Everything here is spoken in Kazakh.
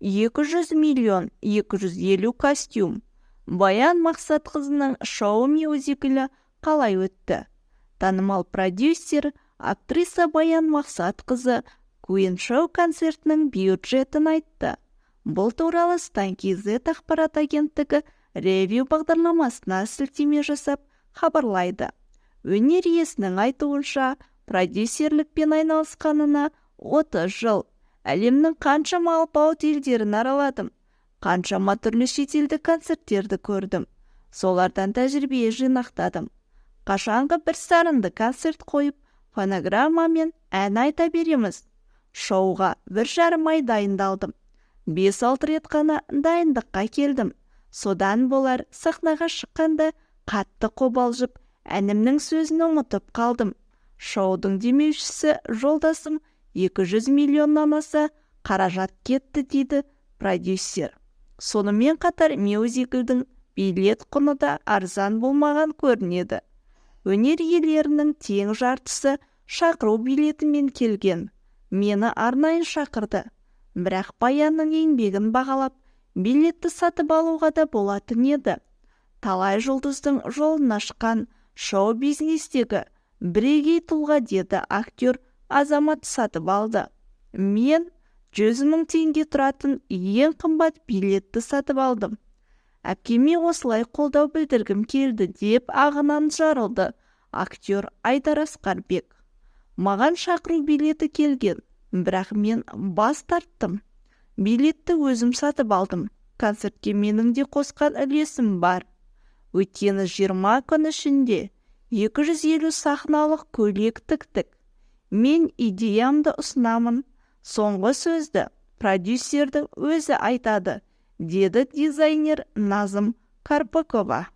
200 миллион 250 костюм. Баян Мақсатқызының шоу мюзиклі қалай өтті? Танымал продюсер, актриса Баян Мақсатқызы Queen Show концертінің бюджетін айтты. Бұл туралы Станкиз ақпарат агенттігі ревью бағдарламасына сілтеме жасап хабарлайды. Өнер иесінің айтуынша, продюсерлікпен айналысқанына 30 жыл. Әлемнің қаншама алпауыт елдерін араладым. Қаншама түрлі шетелдік концерттерді көрдім. Солардан тәжірибе жинақтадым. Қашанғы бір сарынды концерт қойып, фонограммамен ән айта береміз. Шоуға 1,5 ай дайындалдым. 5-6 рет қана дайындыққа келдім. Содан болар сахнаға шыққанда қатты қобалжып, әнімнің сөзін ұмытып қалдым. Шоудың демеушісі жолдасым 200 миллионнан аса қаражат кетті дейді продюсер. Сонымен қатар мюзиклдің билет құны да арзан болмаған көрінеді. Өнер иелерінің тең жартысы шақыру билетімен келген. Мені арнайы шақырды. Бірақ Баянның еңбегін бағалап, билетті сатып алуға да болатын еді. Талай жұлдыздың жолын ашқан шоу-бизнестегі бірегей тұлға деді актер Азамат сатып алды. Мен 100 мың теңге тұратын ең қымбат билетті сатып алдым. Әпкеме осылай қолдау білдіргім келді деп ағынан жарылды актер Айдар Асқарбек. Маған шақыру билеті келген, бірақ мен бас тарттым. Билетті өзім сатып алдым. Концертке менің де қосқан үлесім бар. Өйткені 20 күн ішінде 250 сахналық көйлек тіктік. Мен идеямды ұсынамын. Соңғы сөзді продюсердің өзі айтады, деді дизайнер Назым Карпакова.